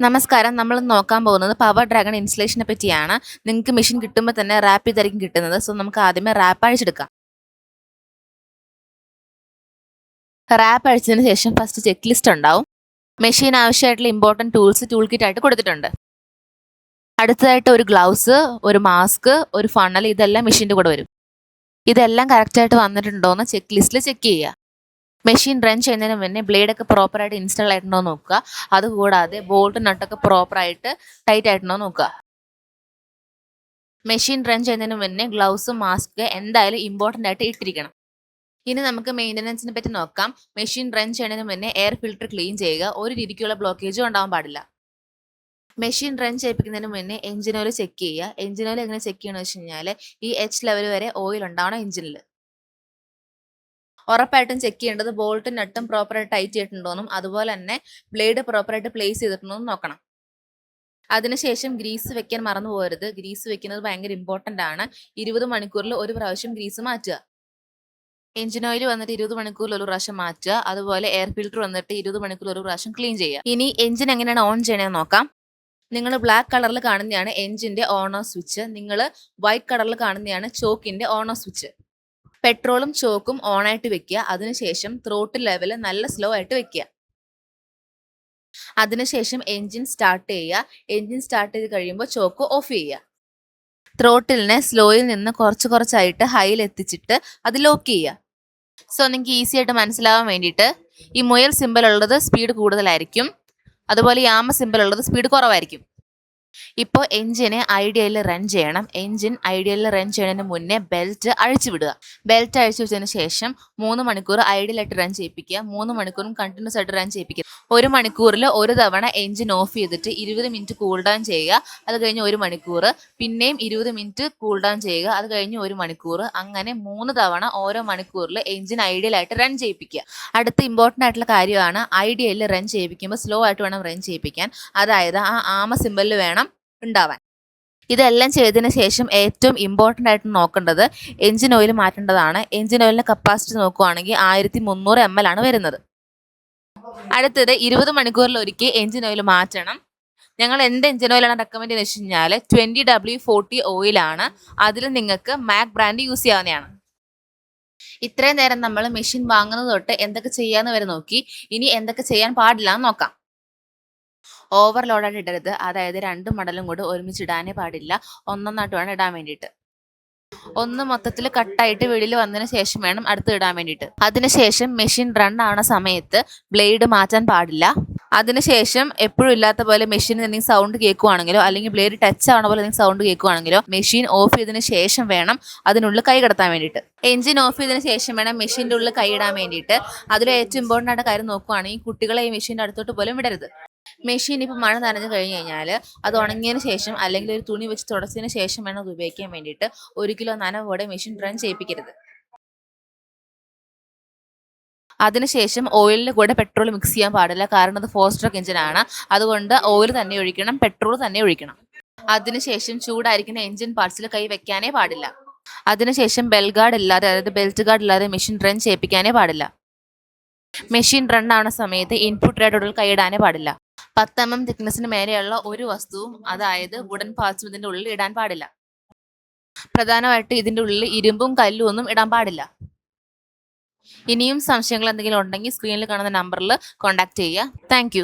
നമസ്കാരം. നമ്മൾ നോക്കാൻ പോകുന്നത് പവർ ഡ്രാഗൺ ഇൻസ്റ്റലേഷനെ പറ്റിയാണ്. നിങ്ങൾക്ക് മെഷീൻ കിട്ടുമ്പോൾ തന്നെ റാപ്പ് ചെയ്തായിരിക്കും കിട്ടുന്നത്. സോ നമുക്ക് ആദ്യമേ റാപ്പ് അഴിച്ചെടുക്കാം. റാപ്പ് അഴിച്ചതിന് ശേഷം ഫസ്റ്റ് ചെക്ക് ലിസ്റ്റ് ഉണ്ടാവും. മെഷീൻ ആവശ്യമായിട്ടുള്ള ഇമ്പോർട്ടൻറ്റ് ടൂൾസ് ടൂൾ കിറ്റ് ആയിട്ട് കൊടുത്തിട്ടുണ്ട്. അടുത്തതായിട്ട് ഒരു ഗ്ലൗസ്, ഒരു മാസ്ക്, ഒരു ഫണൽ, ഇതെല്ലാം മെഷീൻ്റെ കൂടെ വരും. ഇതെല്ലാം കറക്റ്റായിട്ട് വന്നിട്ടുണ്ടോ എന്ന് ചെക്ക് ലിസ്റ്റിൽ ചെക്ക് ചെയ്യുക. മെഷീൻ റൺ ചെയ്യുന്നതിന് മുന്നേ ബ്ലേഡൊക്കെ പ്രോപ്പറായിട്ട് ഇൻസ്റ്റാൾ ആയിട്ടുണ്ടോ എന്ന് നോക്കുക. അതുകൂടാതെ ബോൾട്ട് നട്ടൊക്കെ പ്രോപ്പറായിട്ട് ടൈറ്റ് ആയിട്ടുണ്ടോ എന്ന് നോക്കുക. മെഷീൻ റൺ ചെയ്യുന്നതിന് മുന്നേ ഗ്ലൗസും മാസ്ക് എന്തായാലും ഇമ്പോർട്ടൻ്റ് ആയിട്ട് ഇട്ടിരിക്കണം. ഇനി നമുക്ക് മെയിൻ്റനൻസിനെ പറ്റി നോക്കാം. മെഷീൻ റൺ ചെയ്യുന്നതിന് മുന്നേ എയർ ഫിൽറ്റർ ക്ലീൻ ചെയ്യുക. ഒരു രീതിക്കുള്ള ബ്ലോക്കേജും ഉണ്ടാവാൻ പാടില്ല. മെഷീൻ റൺ ചെയ്യിപ്പിക്കുന്നതിന് മുന്നേ എഞ്ചിൻ ഓയിൽ ചെക്ക് ചെയ്യുക. എഞ്ചിൻ ഓയിൽ എങ്ങനെ ചെക്ക് ചെയ്യണമെന്ന് വെച്ച് കഴിഞ്ഞാൽ ഈ എച്ച് ലെവൽ വരെ ഓയിൽ ഉണ്ടാവണം എഞ്ചിനിൽ. ഉറപ്പായിട്ടും ചെക്ക് ചെയ്യേണ്ടത് ബോൾട്ടും നട്ടും പ്രോപ്പറായിട്ട് ടൈറ്റ് ചെയ്തിട്ടുണ്ടോയെന്നും അതുപോലെ തന്നെ ബ്ലേഡ് പ്രോപ്പറായിട്ട് പ്ലേസ് ചെയ്തിട്ടുണ്ടോയെന്നും നോക്കണം. അതിനുശേഷം ഗ്രീസ് വെക്കാൻ മറന്നു പോകരുത്. ഗ്രീസ് വെക്കുന്നത് ഭയങ്കര ഇമ്പോർട്ടൻ്റ് ആണ്. 20 മണിക്കൂറിൽ ഒരു പ്രാവശ്യം ഗ്രീസ് മാറ്റുക. എഞ്ചിൻ ഓയിൽ വന്നിട്ട് 20 മണിക്കൂറിൽ ഒരു പ്രാവശ്യം മാറ്റുക. അതുപോലെ എയർ ഫിൽറ്റർ വന്നിട്ട് 20 മണിക്കൂറിൽ ഒരു പ്രാവശ്യം ക്ലീൻ ചെയ്യുക. ഇനി എഞ്ചിൻ എങ്ങനെയാണ് ഓൺ ചെയ്യണമെന്ന് നോക്കാം. നിങ്ങൾ ബ്ലാക്ക് കളറിൽ കാണുന്നതാണ് എഞ്ചിന്റെ ഓൺ ഓഫ് സ്വിച്ച്. നിങ്ങൾ വൈറ്റ് കളറിൽ കാണുന്നതാണ് ചോക്കിന്റെ ഓൺ ഓഫ് സ്വിച്ച്. പെട്രോളും ചോക്കും ഓൺ ആയിട്ട് വെക്കുക. അതിനുശേഷം ത്രോട്ടിൽ ലെവൽ നല്ല സ്ലോ ആയിട്ട് വെക്കുക. അതിനുശേഷം എൻജിൻ സ്റ്റാർട്ട് ചെയ്യുക. എൻജിൻ സ്റ്റാർട്ട് ചെയ്ത് കഴിയുമ്പോൾ ചോക്ക് ഓഫ് ചെയ്യുക. ത്രോട്ടിലിനെ സ്ലോയിൽ നിന്ന് കുറച്ചായിട്ട് ഹൈയിൽ എത്തിച്ചിട്ട് അത് ലോക്ക് ചെയ്യുക. സോ നിങ്ങൾക്ക് ഈസി ആയിട്ട് മനസ്സിലാവാൻ വേണ്ടിയിട്ട് ഈ മുയൽ സിമ്പിൾ ഉള്ളത് സ്പീഡ് കൂടുതലായിരിക്കും, അതുപോലെ ഈ ആമ സിമ്പിൾ ഉള്ളത് സ്പീഡ് കുറവായിരിക്കും. ഇപ്പോൾ എഞ്ചിനെ ഐഡിയയിൽ റൺ ചെയ്യണം. എഞ്ചിൻ ഐഡിയയിൽ റൺ ചെയ്യുന്നതിന് മുന്നേ ബെൽറ്റ് അഴിച്ചു വിടുക. ബെൽറ്റ് അഴിച്ചു വെച്ചതിന് ശേഷം 3 മണിക്കൂർ ഐഡിയലായിട്ട് റൺ ചെയ്യിപ്പിക്കുക. 3 മണിക്കൂറും കണ്ടിന്യൂസ് ആയിട്ട് റൺ ചെയ്യിപ്പിക്കുക. 1 മണിക്കൂറിൽ ഒരു തവണ എഞ്ചിൻ ഓഫ് ചെയ്തിട്ട് 20 മിനിറ്റ് കൂൾ ഡൗൺ ചെയ്യുക. അത് കഴിഞ്ഞ് 1 മണിക്കൂർ, പിന്നെയും 20 മിനിറ്റ് കൂൾ ഡൗൺ ചെയ്യുക. അത് കഴിഞ്ഞ് 1 മണിക്കൂർ, അങ്ങനെ 3 തവണ ഓരോ മണിക്കൂറിൽ എഞ്ചിൻ ഐഡിയലായിട്ട് റൺ ചെയ്യിപ്പിക്കുക. അടുത്ത ഇമ്പോർട്ടൻ്റ് ആയിട്ടുള്ള കാര്യമാണ് ഐഡിയയിൽ റൺ ചെയ്യിപ്പിക്കുമ്പോൾ സ്ലോ ആയിട്ട് വേണം റൺ ചെയ്യിപ്പിക്കാൻ. അതായത് ആ ആമ സിമ്പലിൽ വേണം ഉണ്ടാവാൻ. ഇതെല്ലാം ചെയ്തതിന് ശേഷം ഏറ്റവും ഇമ്പോർട്ടൻ്റ് ആയിട്ട് നോക്കേണ്ടത് എഞ്ചിൻ ഓയിൽ മാറ്റേണ്ടതാണ്. എഞ്ചിൻ ഓയിലിൻ്റെ കപ്പാസിറ്റി നോക്കുകയാണെങ്കിൽ 1300 ml ആണ് വരുന്നത്. അടുത്തത് 20 മണിക്കൂറിൽ ഒരിക്കൽ എഞ്ചിൻ ഓയിൽ മാറ്റണം. ഞങ്ങൾ എന്ത് എഞ്ചിൻ ഓയിലാണ് റെക്കമെൻഡ് ചെയ്യുന്നത് വെച്ച് കഴിഞ്ഞാൽ 20W40 ഓയിലാണ്. അതിൽ നിങ്ങൾക്ക് മാക് ബ്രാൻഡ് യൂസ് ചെയ്യാവുന്നതാണ്. ഇത്രയും നേരം നമ്മൾ മെഷീൻ വാങ്ങുന്നത് തൊട്ട് എന്തൊക്കെ ചെയ്യാന്ന് വരെ നോക്കി. ഇനി എന്തൊക്കെ ചെയ്യാൻ പാടില്ല എന്ന് നോക്കാം. ഓവർലോഡായിട്ട് ഇടരുത്. അതായത് 2 മടലും കൂടെ ഒരുമിച്ച് ഇടാനേ പാടില്ല. ഒന്നൊന്നായിട്ട് വേണം ഇടാൻ വേണ്ടിയിട്ട്. ഒന്ന് മൊത്തത്തിൽ കട്ടായിട്ട് വെളിയിൽ വന്നതിന് ശേഷം വേണം അടുത്ത് ഇടാൻ വേണ്ടിയിട്ട്. അതിനുശേഷം മെഷീൻ റൺ ആവുന്ന സമയത്ത് ബ്ലേഡ് മാറ്റാൻ പാടില്ല. അതിനുശേഷം എപ്പോഴും ഇല്ലാത്ത പോലെ മെഷീനിൽ എന്തെങ്കിലും സൗണ്ട് കേൾക്കുവാണെങ്കിലോ അല്ലെങ്കിൽ ബ്ലേഡ് ടച്ച് ആവണ പോലെ എന്തെങ്കിലും സൗണ്ട് കേൾക്കുവാണെങ്കിലോ മെഷീൻ ഓഫ് ചെയ്തതിന് ശേഷം വേണം അതിനുള്ളിൽ കൈ കടത്താൻ വേണ്ടിയിട്ട്. എഞ്ചിൻ ഓഫ് ചെയ്തതിന് ശേഷം വേണം മെഷീൻ്റെ ഉള്ളിൽ കൈ ഇടാൻ വേണ്ടിയിട്ട്. അതിൽ ഏറ്റവും ഇമ്പോർട്ടൻ്റ് ആയിട്ട് കാര്യം നോക്കുവാണെങ്കിൽ കുട്ടികളെ ഈ മെഷീൻ്റെ അടുത്തോട്ട് പോലും വിടരുത്. മെഷീൻ ഇപ്പോൾ മഴ നനഞ്ഞു കഴിഞ്ഞ് കഴിഞ്ഞാൽ അത് ഉണങ്ങിയതിന് ശേഷം അല്ലെങ്കിൽ ഒരു തുണി വെച്ച് തുടച്ചതിന് ശേഷം വേണം അത് ഉപയോഗിക്കാൻ വേണ്ടിയിട്ട്. 1 കിലോ നനവോടെ മെഷീൻ റൺ ചെയ്യിപ്പിക്കരുത്. അതിനുശേഷം ഓയിലിൻ്റെ കൂടെ പെട്രോൾ മിക്സ് ചെയ്യാൻ പാടില്ല. കാരണം അത് 4 സ്ട്രോക്ക് എഞ്ചിനാണ്. അതുകൊണ്ട് ഓയിൽ തന്നെ ഒഴിക്കണം, പെട്രോൾ തന്നെ ഒഴിക്കണം. അതിനുശേഷം ചൂടായിരിക്കുന്ന എഞ്ചിൻ പാർട്സിൽ കൈ വെക്കാനേ പാടില്ല. അതിനുശേഷം ബെൽ ഗാർഡ് ഇല്ലാതെ, അതായത് ബെൽറ്റ് ഗാർഡ് ഇല്ലാതെ മെഷീൻ റൺ ചെയ്യിപ്പിക്കാനേ പാടില്ല. മെഷീൻ റൺ ആവുന്ന സമയത്ത് ഇൻപുട്ട് റൈഡുകൾ കൈയിടാനേ പാടില്ല. 10 mm തിക്നെസ്സിന് മേലെയുള്ള ഒരു വസ്തുവും, അതായത് വുഡൻ പാർട്സും ഇതിൻ്റെ ഉള്ളിൽ ഇടാൻ പാടില്ല. പ്രധാനമായിട്ട് ഇതിൻ്റെ ഉള്ളിൽ ഇരുമ്പും കല്ലും ഒന്നും ഇടാൻ പാടില്ല. ഇനിയും സംശയങ്ങൾ എന്തെങ്കിലും ഉണ്ടെങ്കിൽ സ്ക്രീനിൽ കാണുന്ന നമ്പറിൽ കോൺടാക്ട് ചെയ്യുക. താങ്ക്